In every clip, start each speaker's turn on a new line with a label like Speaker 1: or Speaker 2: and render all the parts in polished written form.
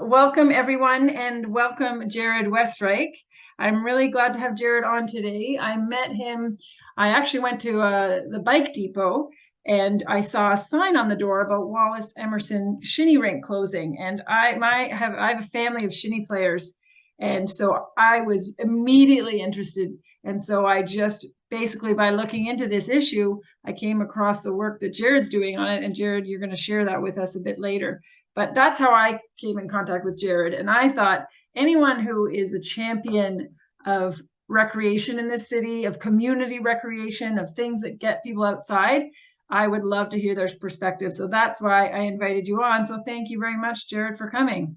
Speaker 1: Welcome, everyone, and welcome, Jared Westreich. I'm really glad to have Jared on today. I met him, I actually went to the bike depot and I saw a sign on the door about Wallace Emerson shinny rink closing. And I have a family of shinny players. And so I was immediately interested. And so I just basically, by looking into this issue, I came across the work that Jared's doing on it. And Jared, you're going to share that with us a bit later. But that's how I came in contact with Jared. And I thought anyone who is a champion of recreation in this city, of community recreation, of things that get people outside, I would love to hear their perspective. So that's why I invited you on. So thank you very much, Jared, for coming.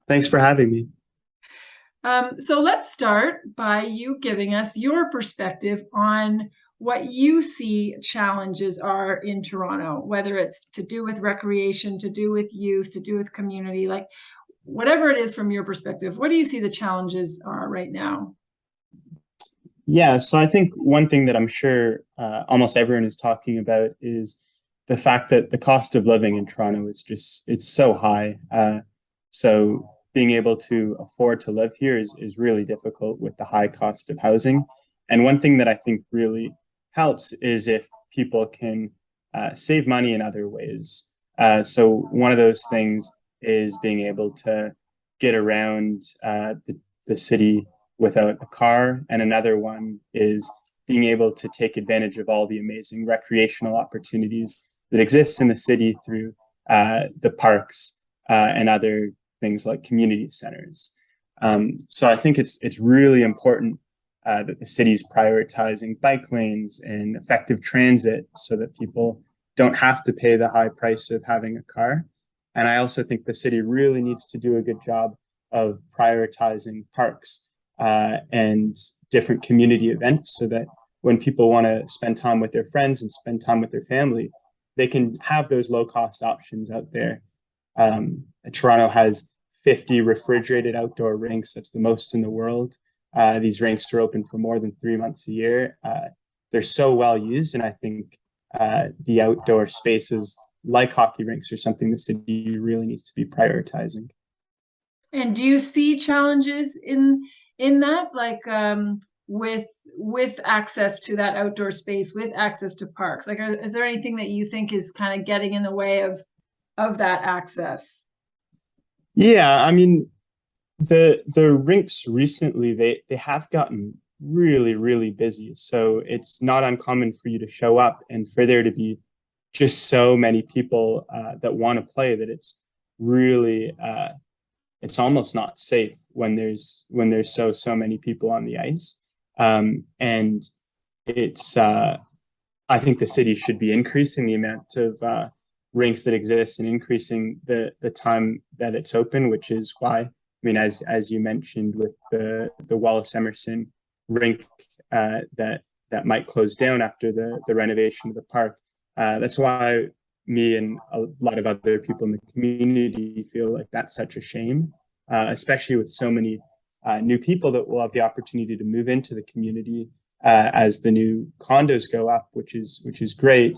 Speaker 2: Thanks for having me.
Speaker 1: So let's start by you giving us your perspective on what you see challenges are in Toronto, whether it's to do with recreation, to do with youth, to do with community, like whatever it is from your perspective. What do you see the challenges are right now?
Speaker 2: Yeah, so I think one thing that I'm sure almost everyone is talking about is the fact that the cost of living in Toronto is it's so high. So being able to afford to live here is really difficult with the high cost of housing. And one thing that I think really helps is if people can save money in other ways. So one of those things is being able to get around the city without a car. And another one is being able to take advantage of all the amazing recreational opportunities that exist in the city through the parks and other things like community centers. So I think it's really important that the city's prioritizing bike lanes and effective transit so that people don't have to pay the high price of having a car. And I also think the city really needs to do a good job of prioritizing parks and different community events so that when people want to spend time with their friends and spend time with their family, they can have those low cost options out there. Toronto has 50 refrigerated outdoor rinks. That's the most in the world. These rinks are open for more than 3 months a year. They're so well used, and I think the outdoor spaces like hockey rinks are something the city really needs to be prioritizing.
Speaker 1: And do you see challenges in that, like with access to that outdoor space, with access to parks? Like, is there anything that you think is kind of getting in the way of that access?
Speaker 2: Yeah, I mean, the rinks recently they have gotten really busy. So it's not uncommon for you to show up and for there to be just so many people that want to play that really it's almost not safe when there's so many people on the ice. And it's I think the city should be increasing the amount of rinks that exist and increasing the time that it's open, which is why I mean, as you mentioned with the Wallace Emerson rink that might close down after the renovation of the park. That's why me and a lot of other people in the community feel like that's such a shame, especially with so many new people that will have the opportunity to move into the community as the new condos go up, which is great.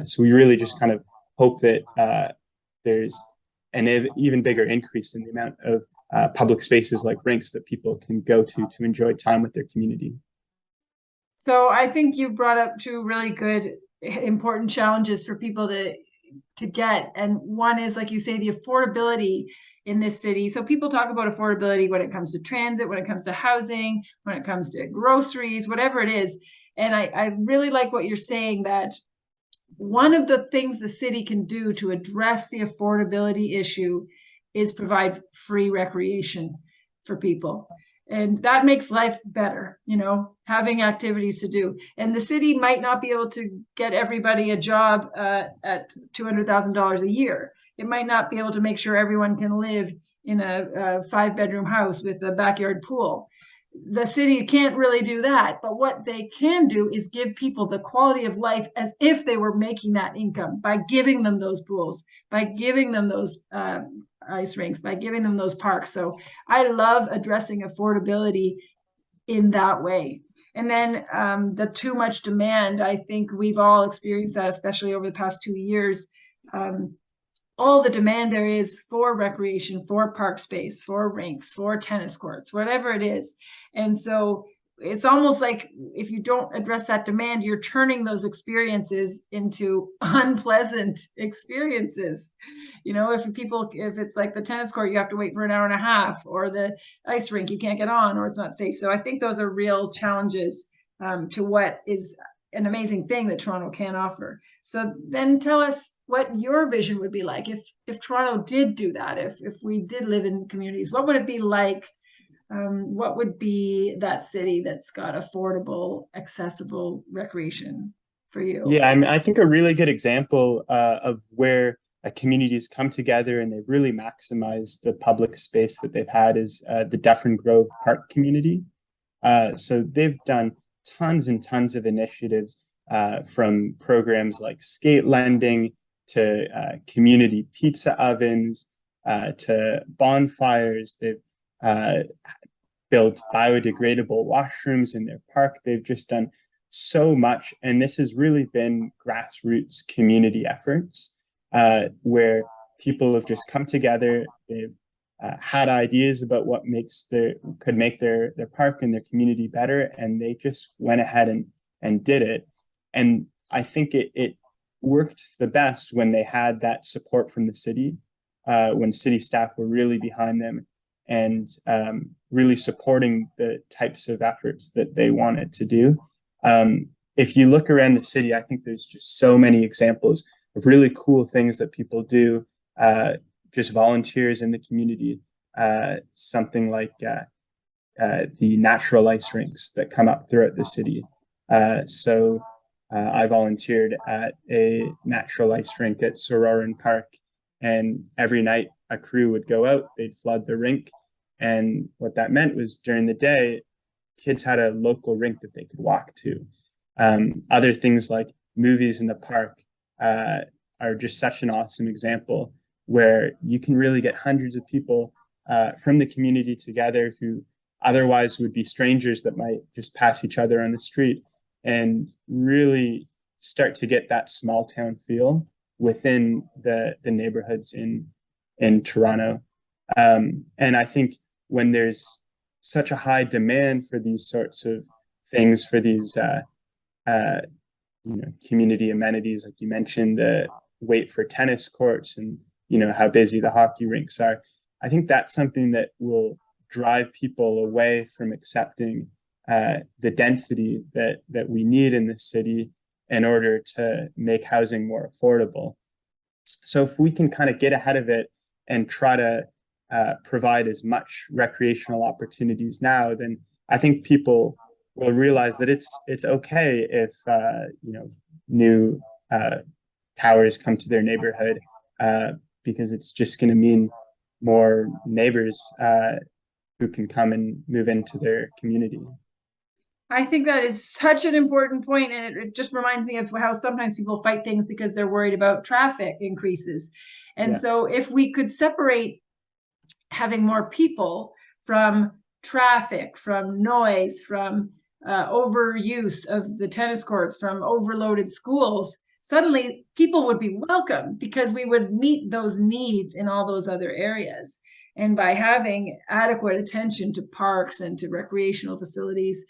Speaker 2: So we really just kind of hope that there's an even bigger increase in the amount of public spaces like rinks that people can go to enjoy time with their community.
Speaker 1: So I think you brought up two really good, important challenges for people to get. And one is, like you say, the affordability in this city. So people talk about affordability when it comes to transit, when it comes to housing, when it comes to groceries, whatever it is. And I really like what you're saying, that one of the things the city can do to address the affordability issue is provide free recreation for people. And that makes life better, having activities to do. And the city might not be able to get everybody a job at $200,000 a year. It might not be able to make sure everyone can live in a 5-bedroom house with a backyard pool. The city can't really do that, but what they can do is give people the quality of life as if they were making that income by giving them those pools, by giving them those ice rinks, by giving them those parks. So I love addressing affordability in that way. And then the too much demand, I think we've all experienced that, especially over the past 2 years. all the demand there is for recreation, for park space, for rinks, for tennis courts, whatever it is. And so it's almost like if you don't address that demand, you're turning those experiences into unpleasant experiences. If it's like the tennis court, you have to wait for an hour and a half, or the ice rink, you can't get on, or it's not safe. So I think those are real challenges to what is an amazing thing that Toronto can offer. So then tell us what your vision would be like if Toronto did do that, if we did live in communities, what would it be like? What would be that city that's got affordable, accessible recreation for you?
Speaker 2: Yeah, I mean, I think a really good example of where communities come together and they really maximize the public space that they've had is the Dufferin Grove Park community. So they've done tons and tons of initiatives from programs like skate lending to community pizza ovens to bonfires. They've uh, built biodegradable washrooms in their park. They've just done so much. And this has really been grassroots community efforts where people have just come together. They've had ideas about what could make their park and their community better, and they just went ahead and did it. And I think it worked the best when they had that support from the city, when city staff were really behind them and really supporting the types of efforts that they wanted to do. If you look around the city, I think there's just so many examples of really cool things that people do, just volunteers in the community. Something like the natural ice rinks that come up throughout the city. I volunteered at a natural ice rink at Sororan Park, and every night a crew would go out, they'd flood the rink. And what that meant was during the day, kids had a local rink that they could walk to. Other things like movies in the park are just such an awesome example where you can really get hundreds of people from the community together who otherwise would be strangers that might just pass each other on the street, and really start to get that small town feel within the neighborhoods in Toronto. And I think when there's such a high demand for these sorts of things, for these uh, community amenities, like you mentioned, the wait for tennis courts and how busy the hockey rinks are. I think that's something that will drive people away from accepting the density that we need in the city in order to make housing more affordable. So if we can kind of get ahead of it and try to provide as much recreational opportunities now, then I think people will realize that it's okay if new towers come to their neighborhood, because it's just going to mean more neighbors who can come and move into their community.
Speaker 1: I think that is such an important point, and it just reminds me of how sometimes people fight things because they're worried about traffic increases. And
Speaker 2: Yeah.
Speaker 1: so if we could separate having more people from traffic, from noise, from overuse of the tennis courts, from overloaded schools, suddenly people would be welcome because we would meet those needs in all those other areas. And by having adequate attention to parks and to recreational facilities,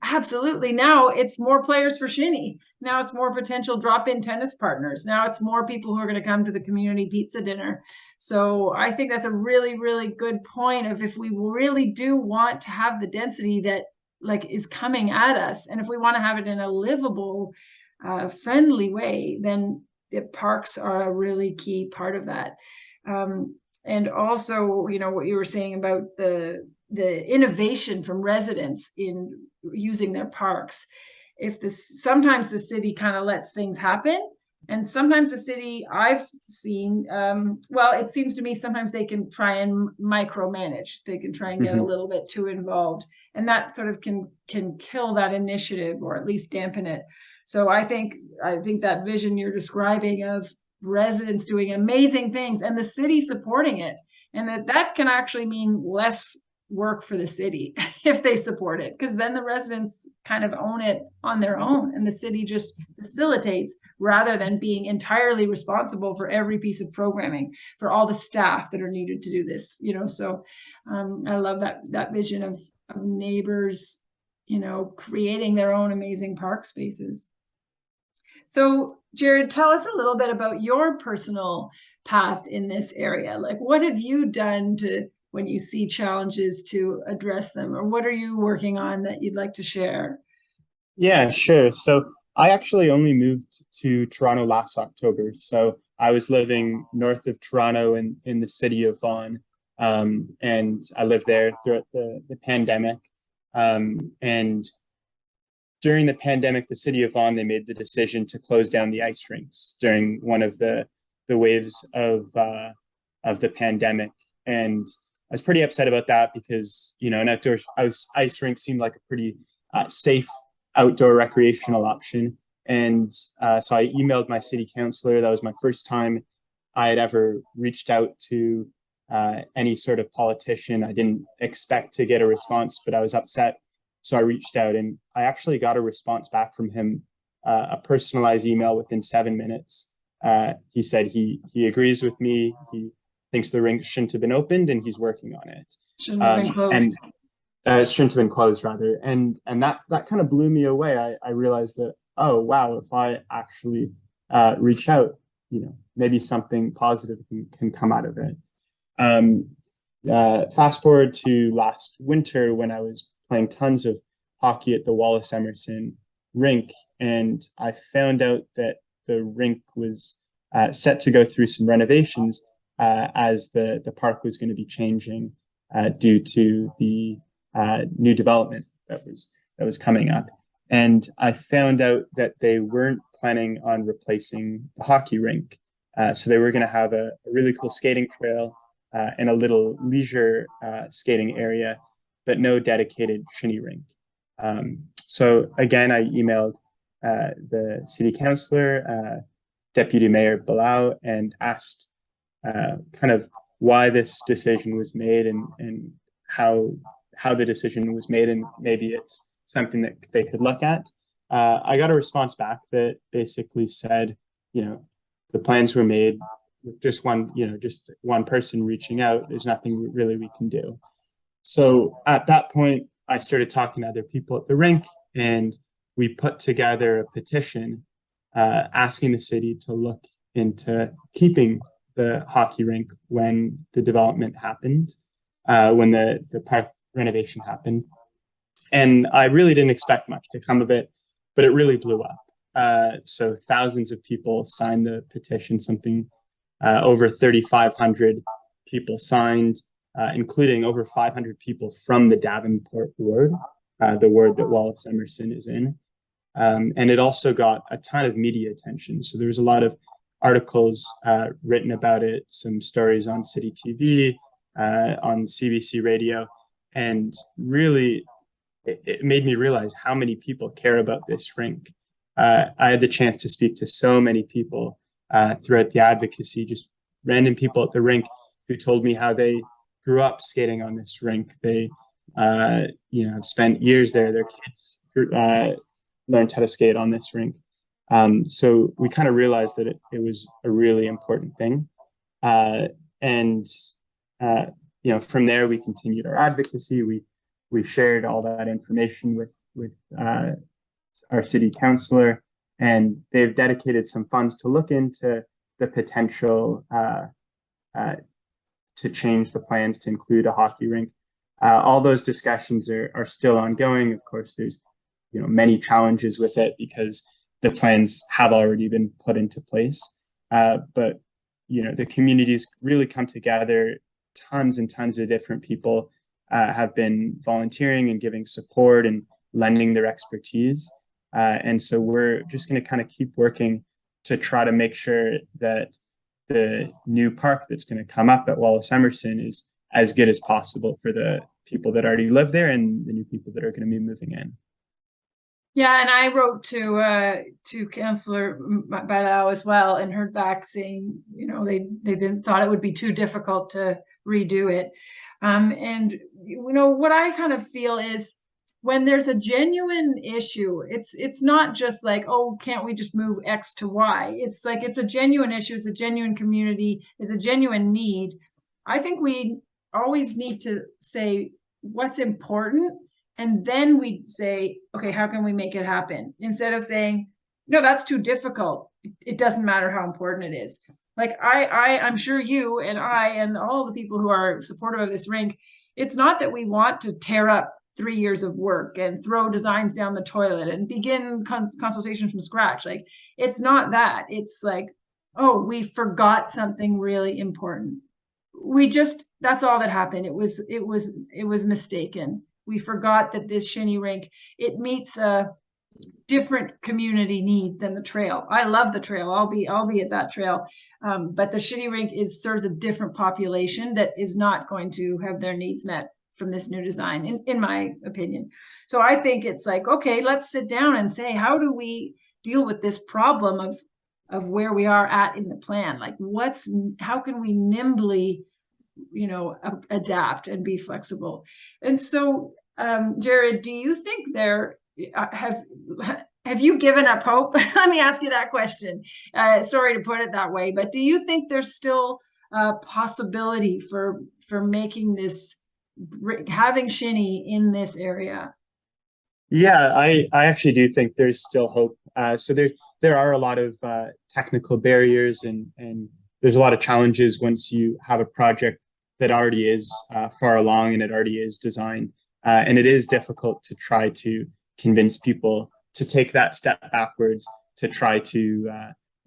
Speaker 1: absolutely. Now it's more players for Shinny. Now it's more potential drop-in tennis partners. Now it's more people who are going to come to the community pizza dinner. So I think that's a really, really good point of if we really do want to have the density that like is coming at us, and if we want to have it in a livable, friendly way, then the parks are a really key part of that. And also, what you were saying about the innovation from residents in using their parks. Sometimes the city kind of lets things happen, and sometimes the city I've seen, well, it seems to me sometimes they can try and micromanage. They can try and get a
Speaker 2: Mhm.
Speaker 1: little bit too involved, and that sort of can kill that initiative or at least dampen it. So I think that vision you're describing of residents doing amazing things and the city supporting it, and that can actually mean less work for the city if they support it, because then the residents kind of own it on their own and the city just facilitates rather than being entirely responsible for every piece of programming for all the staff that are needed to do this, so I love that vision of neighbors, creating their own amazing park spaces. So, Jared, tell us a little bit about your personal path in this area. Like, what have you done to, when you see challenges, to address them, or what are you working on that you'd like to share?
Speaker 2: Yeah, sure. So I actually only moved to Toronto last October. So I was living north of Toronto in the city of Vaughan. And I lived there throughout the pandemic. And during the pandemic, the city of Vaughan, they made the decision to close down the ice rinks during one of the waves of the pandemic. And I was pretty upset about that because, an outdoor ice rink seemed like a pretty safe outdoor recreational option. And so I emailed my city councilor. That was my first time I had ever reached out to any sort of politician. I didn't expect to get a response, but I was upset. So I reached out and I actually got a response back from him, a personalized email within 7 minutes. He said he agrees with me. He thinks the rink shouldn't have been opened and he's working on it.
Speaker 1: Shouldn't have been closed.
Speaker 2: And it shouldn't have been closed, rather. And that kind of blew me away. I realized that, oh, wow, if I actually reach out, maybe something positive can come out of it. Fast forward to last winter when I was playing tons of hockey at the Wallace Emerson rink, and I found out that the rink was set to go through some renovations as the park was going to be changing due to the new development that was coming up. And I found out that they weren't planning on replacing the hockey rink. So they were going to have a really cool skating trail and a little leisure skating area, but no dedicated shinny rink. So again, I emailed the city councilor, Deputy Mayor Bilal, and asked kind of why this decision was made and how the decision was made, and maybe it's something that they could look at. I got a response back that basically said, the plans were made with just one person reaching out. There's nothing really we can do. So at that point, I started talking to other people at the rink, and we put together a petition asking the city to look into keeping the hockey rink when the development happened, when the park renovation happened. And I really didn't expect much to come of it, but it really blew up. So thousands of people signed the petition, something over 3,500 people signed, including over 500 people from the Davenport ward, the ward that Wallace Emerson is in. And it also got a ton of media attention. So there was a lot of articles written about it, some stories on City TV, on CBC radio, and really it made me realize how many people care about this rink. I had the chance to speak to so many people throughout the advocacy, just random people at the rink who told me how they grew up skating on this rink. They, have spent years there. Their kids learned how to skate on this rink. So we kind of realized that it was a really important thing. And from there, we continued our advocacy. We shared all that information with our city councilor, and they've dedicated some funds to look into the potential to change the plans to include a hockey rink. All those discussions are still ongoing. Of course, there's many challenges with it because the plans have already been put into place. But the communities really come together. Tons and tons of different people have been volunteering and giving support and lending their expertise. And so we're just going to kind of keep working to try to make sure that the new park that's going to come up at Wallace Emerson is as good as possible for the people that already live there and the new people that are going to be moving in.
Speaker 1: Yeah, and I wrote to Councillor Bilal as well, and heard back saying, they didn't thought it would be too difficult to redo it. And what I kind of feel is when there's a genuine issue, it's not just like, oh, can't we just move X to Y? It's like it's a genuine issue, it's a genuine community, it's a genuine need. I think we always need to say what's important, and then we say, okay, how can we make it happen? Instead of saying, no, that's too difficult. It doesn't matter how important it is. Like I'm sure you and I and all the people who are supportive of this rink, it's not that we want to tear up 3 years of work and throw designs down the toilet and begin consultation from scratch. Like it's not that. It's like, oh, we forgot something really important. We just, that's all that happened. It was mistaken. We forgot that this shinny rink, it meets a different community need than the trail. I love the trail. I'll be at that trail. But the shinny rink serves a different population that is not going to have their needs met from this new design, in my opinion. So I think it's like, okay, let's sit down and say, how do we deal with this problem of where we are at in the plan? Like how can we nimbly, adapt and be flexible? And so, Jared, do you think there have you given up hope? Let me ask you that question. Sorry to put it that way, but do you think there's still a possibility for making this, having shinny in this area?
Speaker 2: Yeah, I actually do think there's still hope. So there are a lot of technical barriers, and there's a lot of challenges once you have a project that already is far along and it already is designed. And it is difficult to try to convince people to take that step backwards, to try to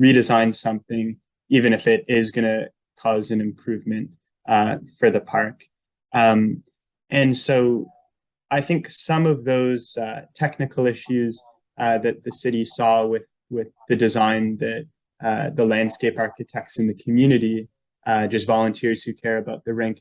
Speaker 2: redesign something, even if it is going to cause an improvement for the park. And so I think some of those technical issues that the city saw with the design, that the landscape architects in the community, just volunteers who care about the rink,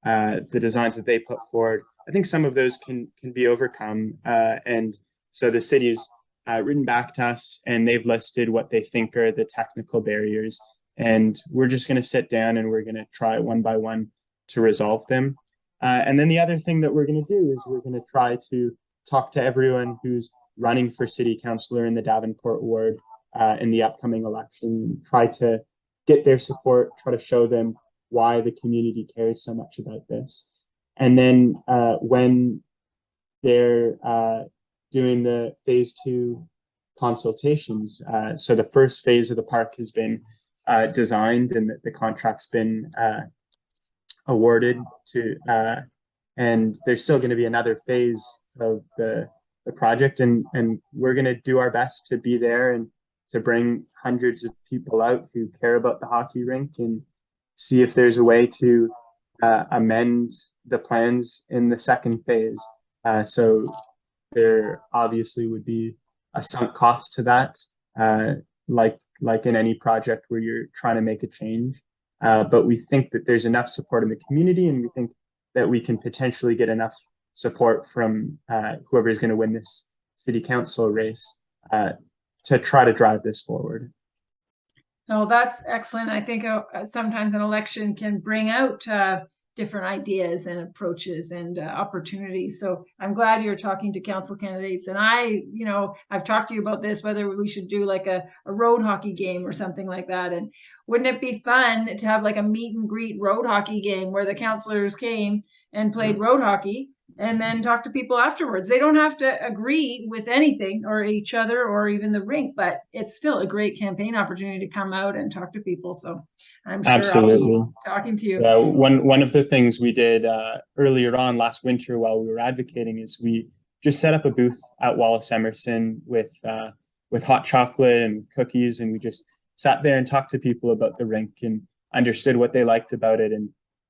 Speaker 2: the designs that they put forward, I think some of those can be overcome. And so the city's written back to us, and they've listed what they think are the technical barriers. And we're just going to sit down and we're going to try one by one to resolve them. And then the other thing that we're going to do is we're going to try to talk to everyone who's running for city councillor in the Davenport ward in the upcoming election, try to get their support, try to show them why the community cares so much about this. And then when they're doing the phase 2 consultations, so the first phase of the park has been designed and the contract's been awarded to, and there's still going to be another phase of the project, and we're going to do our best to be there and to bring hundreds of people out who care about the hockey rink and see if there's a way to amend the plans in the second phase. So there obviously would be a sunk cost to that, like in any project where you're trying to make a change. But we think that there's enough support in the community, and we think that we can potentially get enough support from whoever is going to win this city council race to try to drive this forward.
Speaker 1: Oh, that's excellent. I think sometimes an election can bring out different ideas and approaches and opportunities. So I'm glad you're talking to council candidates. And I've talked to you about this, whether we should do like a road hockey game or something like that. And wouldn't it be fun to have like a meet and greet road hockey game where the councilors came and played road hockey and then talk to people afterwards? They don't have to agree with anything or each other or even the rink, but it's still a great campaign opportunity to come out and talk to people. So I'm sure I'll be talking to you.
Speaker 2: One of the things we did earlier on last winter while we were advocating is we just set up a booth at Wallace Emerson with hot chocolate and cookies, and we just sat there and talked to people about the rink and understood what they liked about it,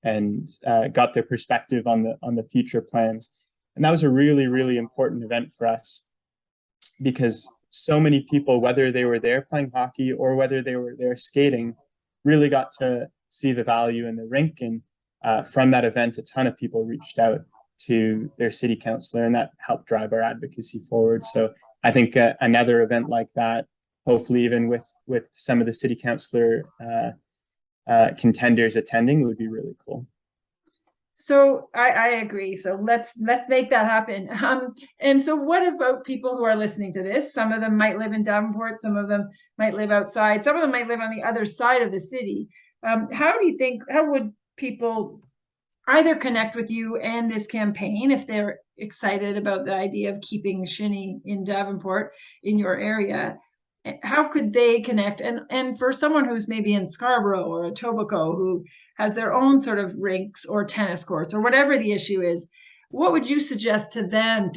Speaker 2: and got their perspective on the future plans. And that was a really, really important event for us because so many people, whether they were there playing hockey or whether they were there skating, really got to see the value in the rink. And from that event, a ton of people reached out to their city councillor, and that helped drive our advocacy forward. So I think another event like that, hopefully even with some of the city councillor contenders attending, would be really cool.
Speaker 1: So I agree. So let's make that happen. And so what about people who are listening to this? Some of them might live in Davenport, some of them might live outside, some of them might live on the other side of the city. How do you think, how would people either connect with you and this campaign if they're excited about the idea of keeping shinny in Davenport in your area? How could they connect? And for someone who's maybe in Scarborough or Etobicoke who has their own sort of rinks or tennis courts or whatever the issue is, what would you suggest to them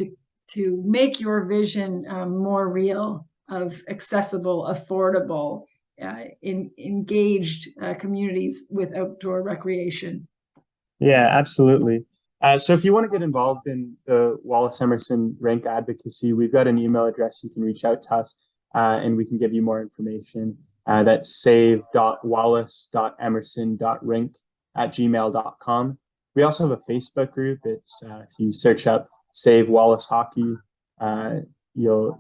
Speaker 1: to make your vision more real of accessible, affordable, engaged communities with outdoor recreation?
Speaker 2: Yeah, absolutely. So if you want to get involved in the Wallace Emerson rank advocacy, we've got an email address. You can reach out to us and we can give you more information. That's save.wallace.emerson.rink@gmail.com. We also have a Facebook group. It's if you search up Save Wallace Hockey, you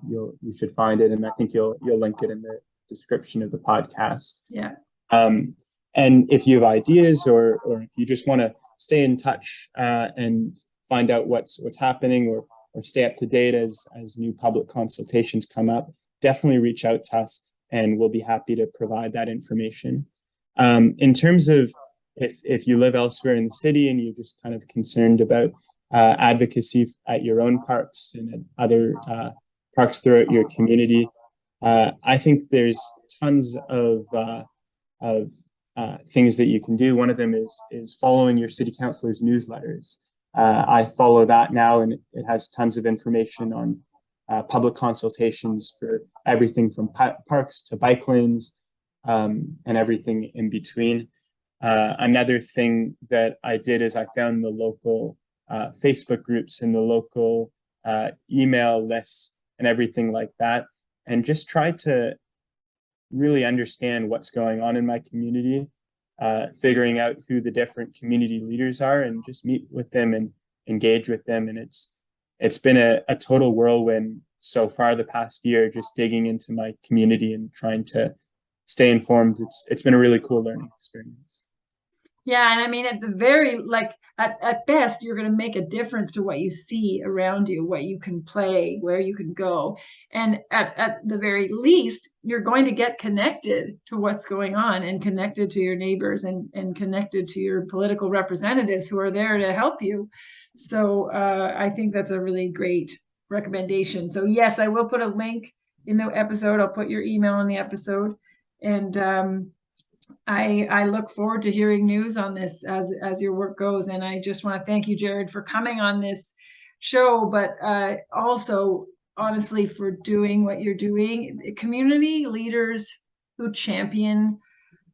Speaker 2: should find it, and I think you'll link it in the description of the podcast.
Speaker 1: Yeah.
Speaker 2: Um, and if you have ideas or if you just want to stay in touch and find out what's happening or stay up to date as new public consultations come up, definitely reach out to us and we'll be happy to provide that information. In terms of if you live elsewhere in the city and you're just kind of concerned about advocacy at your own parks and at other parks throughout your community, I think there's tons of things that you can do. One of them is following your city councilor's newsletters. I follow that now, and it has tons of information on public consultations for everything from parks to bike lanes and everything in between. Another thing that I did is I found the local Facebook groups and the local email lists and everything like that, and just try to really understand what's going on in my community, figuring out who the different community leaders are and just meet with them and engage with them. And it's been a total whirlwind so far the past year, just digging into my community and trying to stay informed. It's been a really cool learning experience.
Speaker 1: Yeah, and I mean, at the very at best, you're going to make a difference to what you see around you, what you can play, where you can go, and at the very least, you're going to get connected to what's going on and connected to your neighbors and connected to your political representatives who are there to help you. So I think that's a really great recommendation. So yes, I will put a link in the episode. I'll put your email in the episode, and I look forward to hearing news on this as your work goes. And I just want to thank you, Jared, for coming on this show, but also honestly for doing what you're doing. Community leaders who champion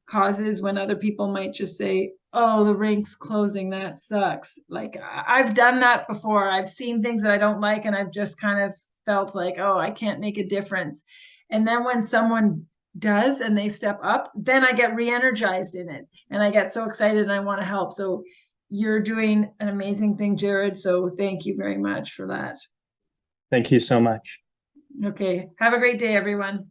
Speaker 1: causes when other people might just say, oh, the rink's closing, that sucks. Like I've done that before. I've seen things that I don't like and I've just kind of felt like, oh, I can't make a difference. And then when someone does and they step up, then I get re-energized in it and I get so excited and I want to help. So you're doing an amazing thing, Jared. So thank you very much for that.
Speaker 2: Thank you so much.
Speaker 1: Okay. Have a great day, everyone.